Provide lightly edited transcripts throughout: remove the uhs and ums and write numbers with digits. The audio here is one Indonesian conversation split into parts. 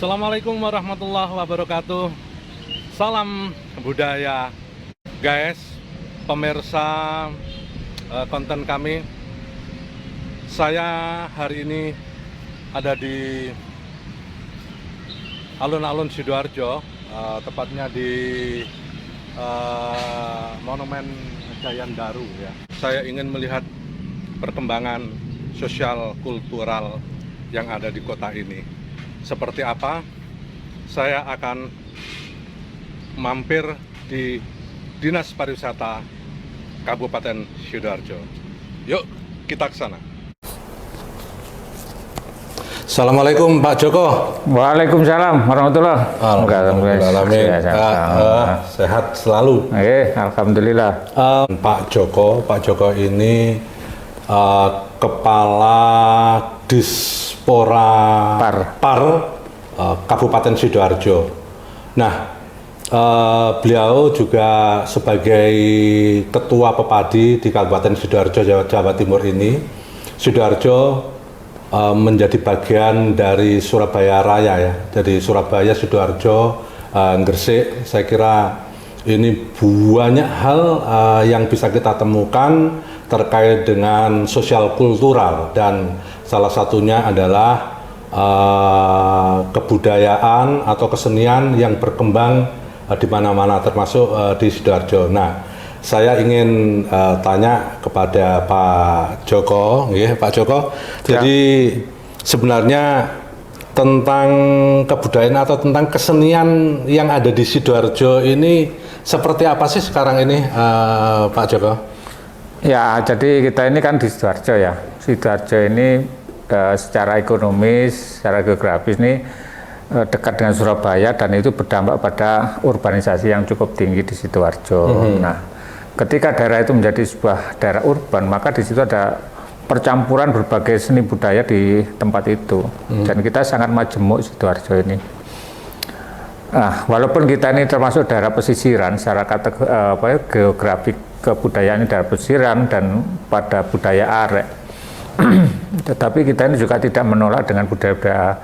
Assalamualaikum warahmatullahi wabarakatuh. Salam budaya, guys, pemirsa konten kami. Saya hari ini ada di alun-alun Sidoarjo, tepatnya di Monumen Jayan Daru ya. Saya ingin melihat perkembangan sosial kultural yang ada di kota ini. Seperti apa? Saya akan mampir di Dinas Pariwisata Kabupaten Sidoarjo. Yuk, kita ke sana. Assalamualaikum Pak Joko. Waalaikumsalam warahmatullahi wabarakatuh. Sehat selalu. Alhamdulillah. Pak Joko ini Kepala Dispora Par Kabupaten Sidoarjo. Nah, beliau juga sebagai Ketua Pepadi di Kabupaten Sidoarjo, Jawa Timur ini. Sidoarjo menjadi bagian dari Surabaya Raya ya. Jadi Surabaya, Sidoarjo, Gresik. Saya kira ini banyak hal yang bisa kita temukan terkait dengan sosial kultural, dan salah satunya adalah kebudayaan atau kesenian yang berkembang di mana-mana, termasuk di Sidoarjo. Nah, saya ingin tanya kepada Pak Joko, ya, Pak Joko. Jadi sebenarnya tentang kebudayaan atau tentang kesenian yang ada di Sidoarjo ini seperti apa sih sekarang ini, Pak Joko? Ya, jadi kita ini kan di Sidoarjo ya. Sidoarjo ini secara ekonomis, secara geografis ini dekat dengan Surabaya, dan itu berdampak pada urbanisasi yang cukup tinggi di Sidoarjo. Nah, ketika daerah itu menjadi sebuah daerah urban, maka di situ ada percampuran berbagai seni budaya di tempat itu. Dan kita sangat majemuk Sidoarjo ini. Nah, walaupun kita ini termasuk daerah pesisiran secara geografik kebudayaan ini daerah pesisiran dan pada budaya arek, tetapi kita ini juga tidak menolak dengan budaya-budaya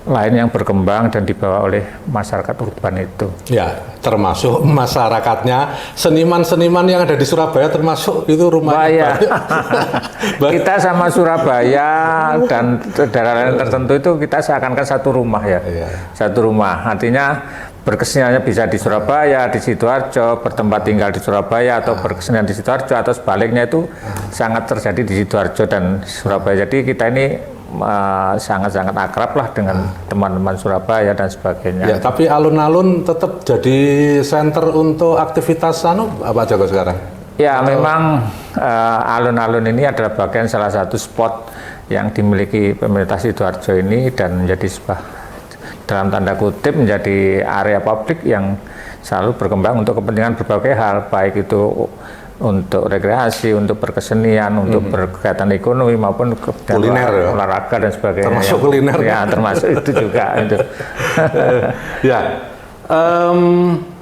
lain yang berkembang dan dibawa oleh masyarakat urban itu. Ya, termasuk masyarakatnya, seniman-seniman yang ada di Surabaya termasuk itu rumahnya. Kita sama Surabaya dan daerah lain tertentu itu kita seakan-akan satu rumah ya. Satu rumah, artinya berkeseniannya bisa di Surabaya, di Sidoarjo, bertempat tinggal di Surabaya, atau berkesenian di Sidoarjo, atau sebaliknya itu sangat terjadi di Sidoarjo dan Surabaya. Jadi kita ini sangat-sangat akrab lah dengan teman-teman Surabaya dan sebagainya. Ya, tapi alun-alun tetap jadi center untuk aktivitas apa Joko sekarang? Ya, memang alun-alun ini adalah bagian salah satu spot yang dimiliki pemerintah Sidoarjo ini, dan menjadi sebuah, dalam tanda kutip, menjadi area publik yang selalu berkembang untuk kepentingan berbagai hal, baik itu untuk rekreasi, untuk berkesenian, untuk berkaitan ekonomi maupun kuliner, olahraga dan sebagainya. Termasuk kuliner. Ya, termasuk itu juga. Itu. Ya,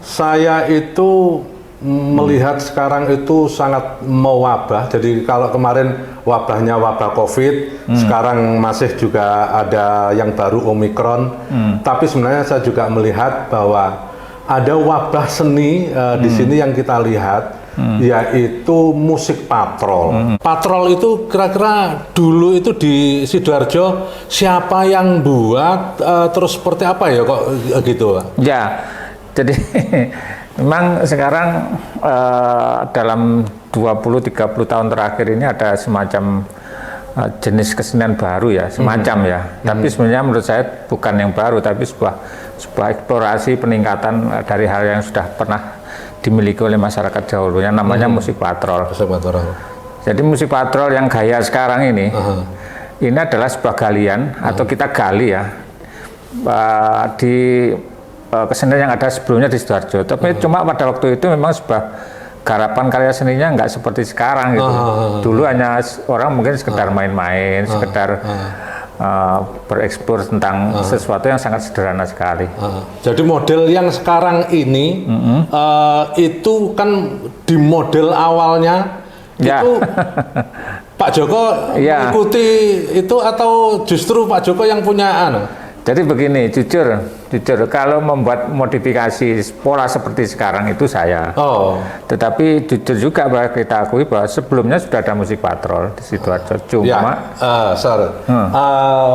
saya itu melihat sekarang itu sangat mewabah. Jadi kalau kemarin wabahnya wabah COVID, sekarang masih juga ada yang baru Omikron. Tapi sebenarnya saya juga melihat bahwa ada wabah seni di sini yang kita lihat, yaitu musik patrol. Patrol itu kira-kira dulu itu di Sidoarjo siapa yang buat, terus seperti apa ya kok gitu? Ya, jadi memang sekarang dalam 20-30 tahun terakhir ini ada semacam jenis kesenian baru ya, semacam ya. Tapi sebenarnya menurut saya bukan yang baru, tapi sebuah eksplorasi peningkatan dari hal yang sudah pernah dimiliki oleh masyarakat dahulunya, namanya musik patrol. Jadi musik patrol yang gaya sekarang ini adalah sebuah galian atau kita gali ya di kesenian yang ada sebelumnya di Sidoarjo. Tapi cuma pada waktu itu memang sebuah garapan karya seninya nggak seperti sekarang gitu. Dulu hanya orang mungkin sekedar main-main, sekedar bereksplor tentang sesuatu yang sangat sederhana sekali. Jadi model yang sekarang ini itu kan di model awalnya itu Pak Joko mengikuti itu, atau justru Pak Joko yang punya Jadi begini, jujur kalau membuat modifikasi pola seperti sekarang itu saya. Oh. Tetapi jujur juga bahwa kita akui bahwa sebelumnya sudah ada musik patrol di Sidoarjo. Cuma,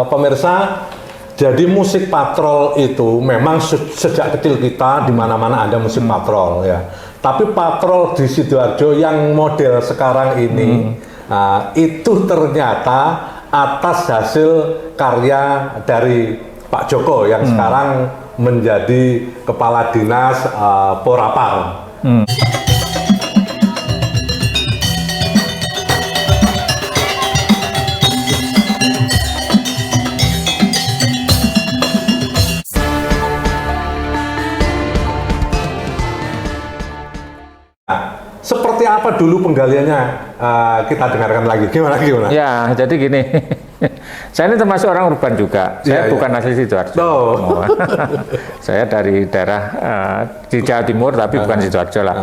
pemirsa, jadi musik patrol itu memang sejak kecil kita di mana-mana ada musik patrol ya. Tapi patrol di Sidoarjo yang model sekarang ini itu ternyata atas hasil karya dari Pak Joko yang sekarang menjadi Kepala Dinas Porapar. Seperti apa dulu penggaliannya? Kita dengarkan lagi. Gimana? Ya, jadi gini. Saya ini termasuk orang urban juga. Saya bukan asli Sidoarjo. Oh. Saya dari daerah di Jawa Timur, tapi bukan Sidoarjo lah.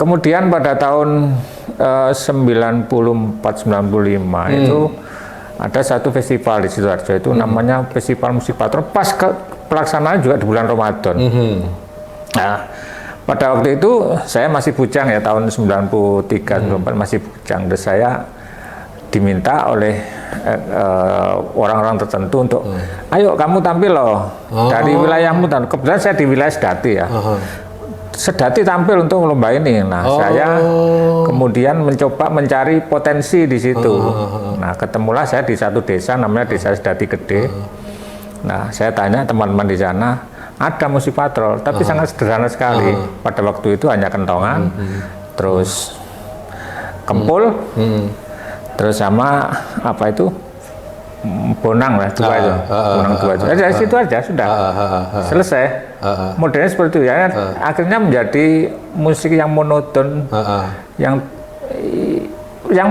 Kemudian pada tahun 94-95 itu ada satu festival di Sidoarjo itu namanya Festival Musik Patrol. Pas pelaksanaan juga di bulan Ramadan. Nah, pada waktu itu saya masih bujang ya, tahun 93-94 masih bujang. Dan saya diminta oleh orang-orang tertentu untuk ayo kamu tampil loh dari wilayahmu. Kebetulan saya di wilayah Sedati ya. Sedati tampil untuk lomba ini. Nah, saya kemudian mencoba mencari potensi di situ. Nah, ketemulah saya di satu desa namanya Desa Sedati Gede. Nah, saya tanya teman-teman di sana, ada musik patrol, tapi sangat sederhana sekali. Pada waktu itu hanya kentongan, terus kempul, terus sama apa itu bonang lah, dua itu, bonang dua itu. Dari situ aja sudah selesai. Modelnya seperti itu ya. Akhirnya menjadi musik yang monoton, yang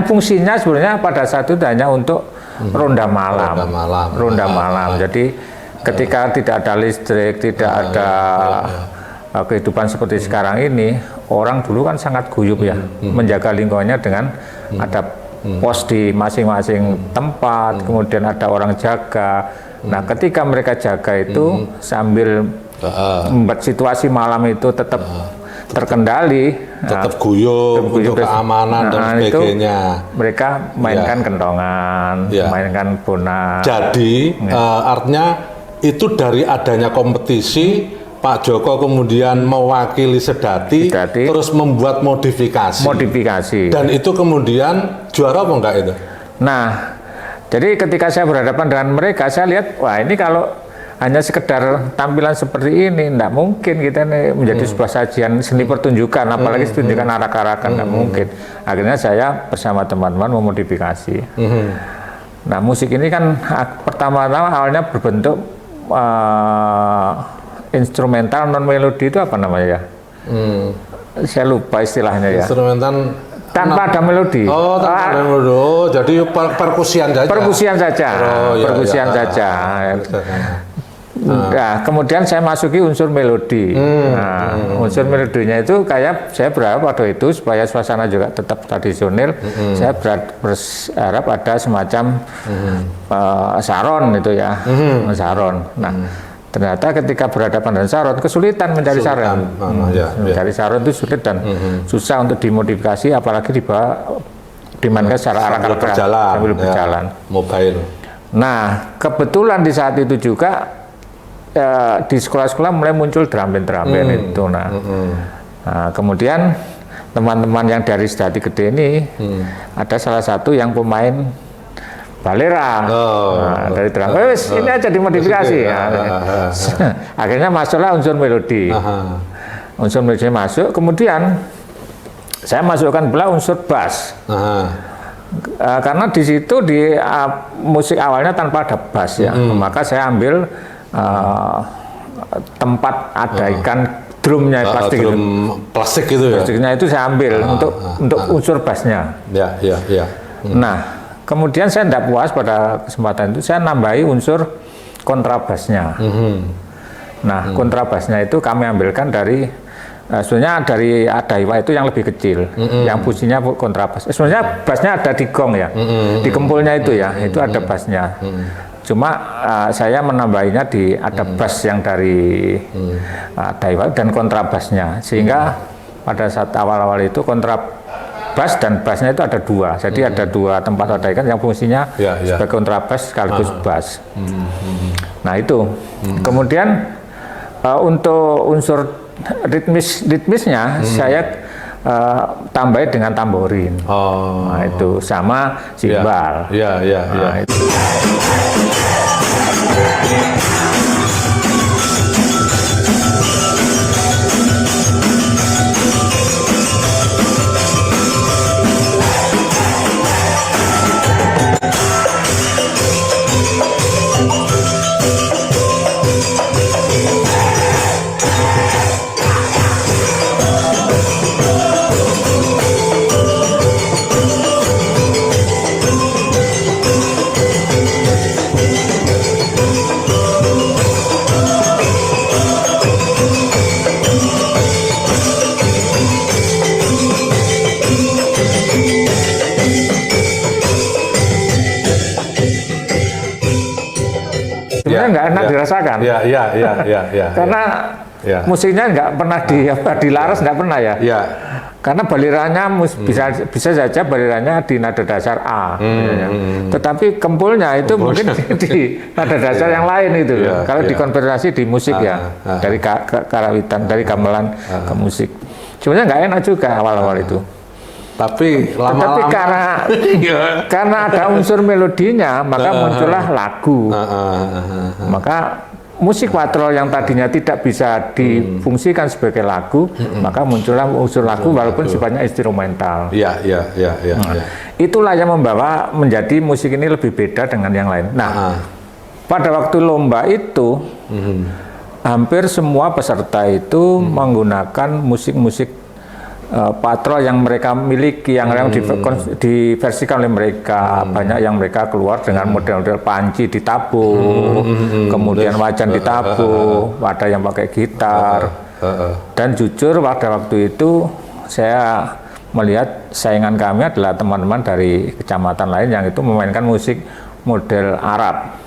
fungsinya sebenarnya pada saat itu hanya untuk ronda malam. Jadi ketika tidak ada listrik, tidak ada kehidupan seperti sekarang ini, orang dulu kan sangat guyup ya, menjaga lingkungannya dengan ada pos di masing-masing tempat, kemudian ada orang jaga. Nah, ketika mereka jaga itu sambil membuat situasi malam itu tetap terkendali, tetap guyup untuk keamanan dan sebagainya. Mereka mainkan kentongan, mainkan bonang. Jadi artinya itu dari adanya kompetisi, Pak Joko kemudian mewakili Sedati, terus membuat modifikasi. Dan itu kemudian juara apa enggak itu? Nah, jadi ketika saya berhadapan dengan mereka, saya lihat, wah ini kalau hanya sekedar tampilan seperti ini, enggak mungkin kita ini menjadi sebuah sajian seni pertunjukan, apalagi pertunjukan arak-arakan, enggak mungkin. Akhirnya saya bersama teman-teman memodifikasi. Nah, musik ini kan pertama-tama awalnya berbentuk instrumental non melodi, itu apa namanya ya? Saya lupa istilahnya ya. Instrumental tanpa ada melodi. Oh, tanpa ada melodi. Oh, jadi perkusian saja. Perkusian saja. Nah, kemudian saya masuki unsur melodi. Nah, unsur melodinya itu kayak saya berharap waktu itu supaya suasana juga tetap tradisional. Saya berharap ada semacam saron itu ya, saron. Nah, ternyata ketika berhadapan dengan saron kesulitan mencari saron. Mencari saron itu sulit dan susah untuk dimodifikasi, apalagi dimainkan secara arak-arakan sambil berjalan. Mobile. Nah, kebetulan di saat itu juga di sekolah-sekolah mulai muncul drum band itu. Nah, kemudian teman-teman yang dari Sedati Gede ini ada salah satu yang pemain balera. Dari drum. Ini aja dimodifikasi. Akhirnya masuklah unsur melodi. Unsur melodi masuk, kemudian saya masukkan pula unsur bass. Karena di situ di musik awalnya tanpa ada bass ya, maka saya ambil tempat ada ikan drumnya plastik itu ya. Plastiknya itu saya ambil untuk unsur bassnya. Nah, kemudian saya tidak puas pada kesempatan itu, saya nambahi unsur kontrabasnya. Nah, kontrabasnya itu kami ambilkan dari sebenarnya dari Adaiwa itu yang lebih kecil, yang fungsinya kontrabas. Sebenarnya bassnya ada di gong ya, di kempulnya itu ya, itu ada bassnya. Cuma saya menambahinya ada bass yang dari Daiwa dan kontrabasnya, sehingga pada saat awal-awal itu kontrabas dan bassnya itu ada dua. Jadi ada dua tempat wadaikan yang fungsinya sebagai kontrabas sekaligus bass. Nah itu. Kemudian untuk unsur ritmisnya saya tambahin dengan tamborin. Nah itu sama simbal. Nah, itu. Sebenarnya nggak enak dirasakan. Karena musiknya nggak pernah dilaras, nggak pernah ya. Karena balirannya bisa saja balirannya di nada dasar A. Tetapi kempulnya itu mungkin di nada dasar yang lain itu. Kalau dikonversi di musik dari karawitan, dari gamelan ke musik. Sebenarnya nggak enak juga awal-awal itu. Tapi lama-lama karena ada unsur melodinya, maka muncullah lagu. Maka musik patrol yang tadinya tidak bisa difungsikan sebagai lagu, maka muncullah unsur lagu walaupun sifatnya instrumental. Itulah yang membawa menjadi musik ini lebih beda dengan yang lain. Nah, pada waktu lomba itu hampir semua peserta itu menggunakan musik-musik patrol yang mereka miliki, yang diversikan oleh mereka. Banyak yang mereka keluar dengan model-model panci ditabuh, kemudian wajan ditabuh, ada yang pakai gitar. Dan jujur pada waktu itu saya melihat saingan kami adalah teman-teman dari kecamatan lain yang itu memainkan musik model Arab.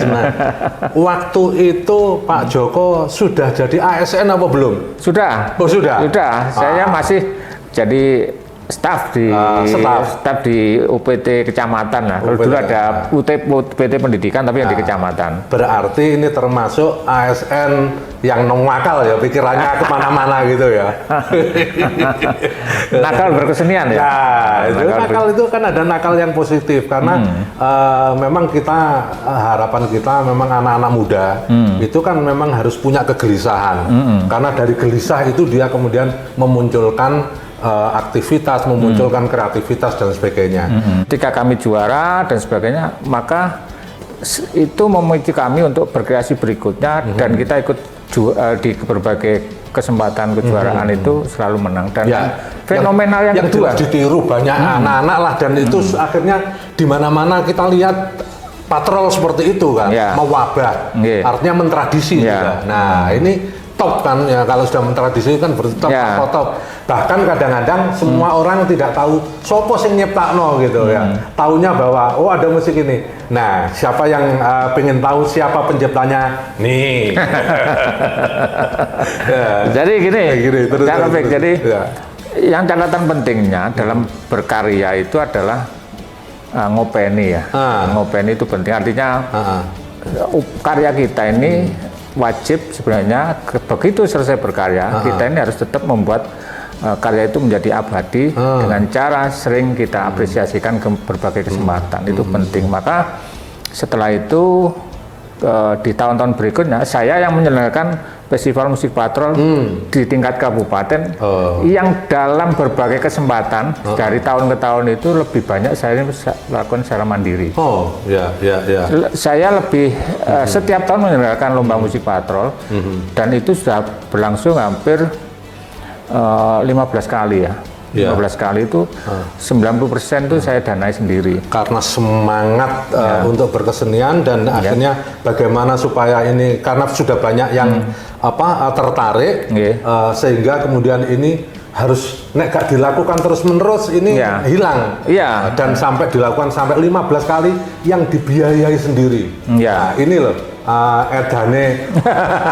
Nah, waktu itu Pak Joko sudah jadi ASN apa belum? Sudah. Oh, sudah. Sudah. Saya masih jadi staf di UPT kecamatan. Nah, kalau dulu ada UPT pendidikan tapi yang di kecamatan. Berarti ini termasuk ASN yang nakal ya, pikirannya kemana-mana gitu ya. Nakal berkesenian ya. Ya, itu nakal itu kan ada nakal yang positif karena memang kita harapan kita memang anak-anak muda itu kan memang harus punya kegelisahan. Karena dari gelisah itu dia kemudian memunculkan aktivitas, memunculkan kreativitas dan sebagainya. Ketika kami juara dan sebagainya, maka itu memicu kami untuk berkreasi berikutnya dan kita ikut di berbagai kesempatan kejuaraan itu selalu menang dan fenomenal yang kedua ditiru banyak anak-anak lah dan itu akhirnya di mana-mana kita lihat patrol seperti itu kan mewabah, artinya mentradisi juga. Nah ini top kan ya, kalau sudah mentradisi kan berarti top Ya. atau top. Bahkan kadang-kadang semua orang tidak tahu sopo sing nyiptakno gitu ya. Taunya bahwa oh ada musik ini. Nah, siapa yang pengen tahu siapa penciptanya? Nih. Ya. Jadi gini, terus, Kak Rafiq, terus. jadi Ya. yang catatan pentingnya dalam berkarya itu adalah ngopeni ya. Ngopeni itu penting, artinya karya kita ini wajib sebenarnya begitu selesai berkarya, kita ini harus tetap membuat karya itu menjadi abadi dengan cara sering kita apresiasikan ke berbagai kesempatan. Itu penting. Maka setelah itu di tahun-tahun berikutnya saya yang menyelenggarakan Festival Musik Patrol di tingkat kabupaten yang dalam berbagai kesempatan dari tahun ke tahun itu lebih banyak saya lakukan secara mandiri. Oh, ya. Saya lebih setiap tahun menyelenggarakan lomba musik patrol dan itu sudah berlangsung hampir 15 kali ya. 15 kali itu 90% itu saya danai sendiri. Karena semangat untuk berkesenian dan akhirnya bagaimana supaya ini, karena sudah banyak yang tertarik sehingga kemudian ini harus nek gak dilakukan terus-menerus ini hilang. Dan sampai dilakukan sampai 15 kali yang dibiayai sendiri. Nah, ini loh edane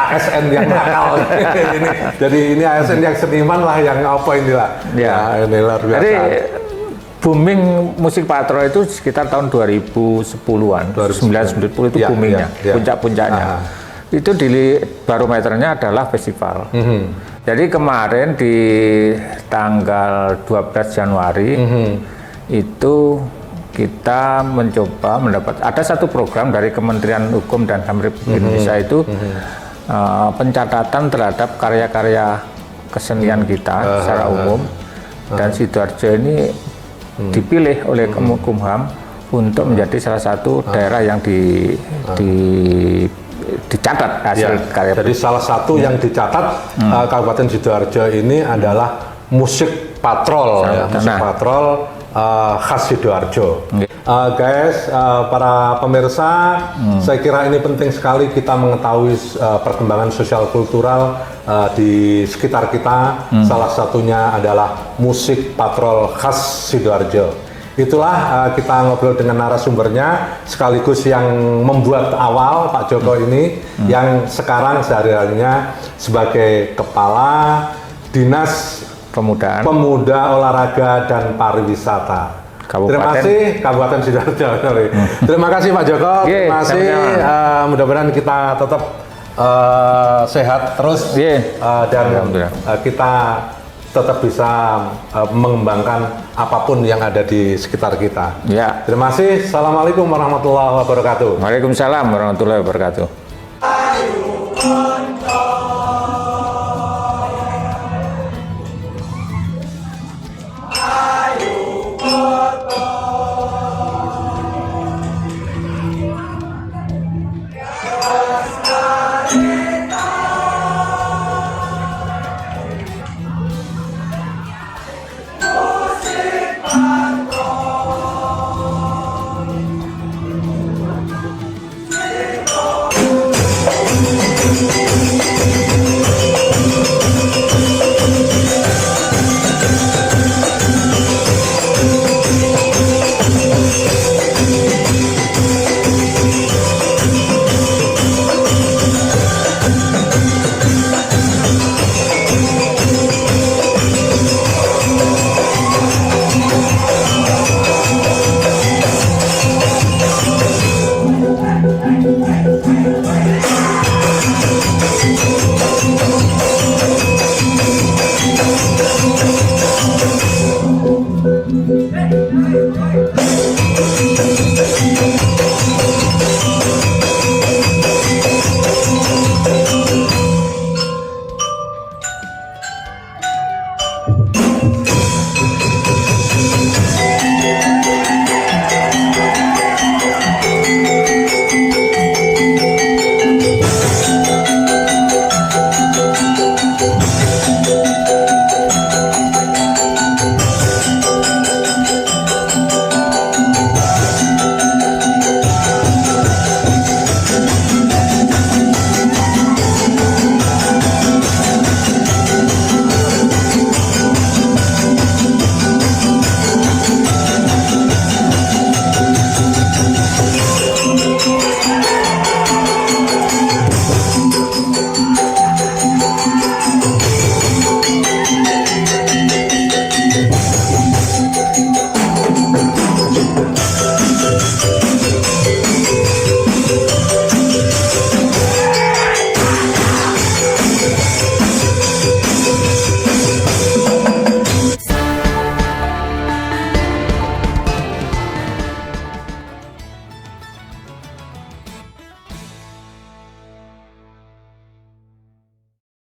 ASN yang nakal ini. Jadi ini ASN yang seniman lah yang apa inilah. Ya, ini luar biasa. Jadi booming musik patrol itu sekitar tahun 2010-an. 2010 itu boomingnya, puncak-puncaknya. Itu di barometernya adalah festival. Jadi kemarin di tanggal 12 Januari itu kita mencoba ada satu program dari Kementerian Hukum dan HAM Republik Indonesia itu pencatatan terhadap karya-karya kesenian kita secara umum, dan Sidoarjo ini dipilih oleh Kemenkumham untuk menjadi salah satu daerah yang dicatat hasil karya. Jadi salah satu yang dicatat Kabupaten Sidoarjo ini adalah musik patrol, musik patrol khas Sidoarjo. Guys, para pemirsa, saya kira ini penting sekali kita mengetahui perkembangan sosial kultural di sekitar kita. Salah satunya adalah musik patrol khas Sidoarjo. Itulah kita ngobrol dengan narasumbernya, sekaligus yang membuat awal Pak Joko ini, yang sekarang sehari-harinya sebagai Kepala Dinas Pemuda, Olahraga dan Pariwisata. Terima kasih Kabupaten Sidoarjo. Terima kasih Pak Joko. Terima kasih. Mudah-mudahan kita tetap sehat terus dan kita tetap bisa mengembangkan apapun yang ada di sekitar kita. Terima kasih. Assalamualaikum warahmatullahi wabarakatuh. Waalaikumsalam warahmatullahi wabarakatuh. Thank you.